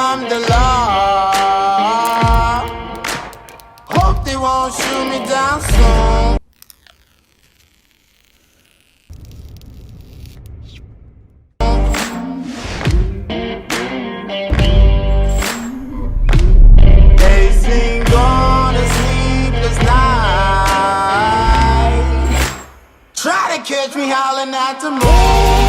I'm the law. Hope they won't shoot me down soon. Pacing on a sleepless night. Try to catch me howling at the moon.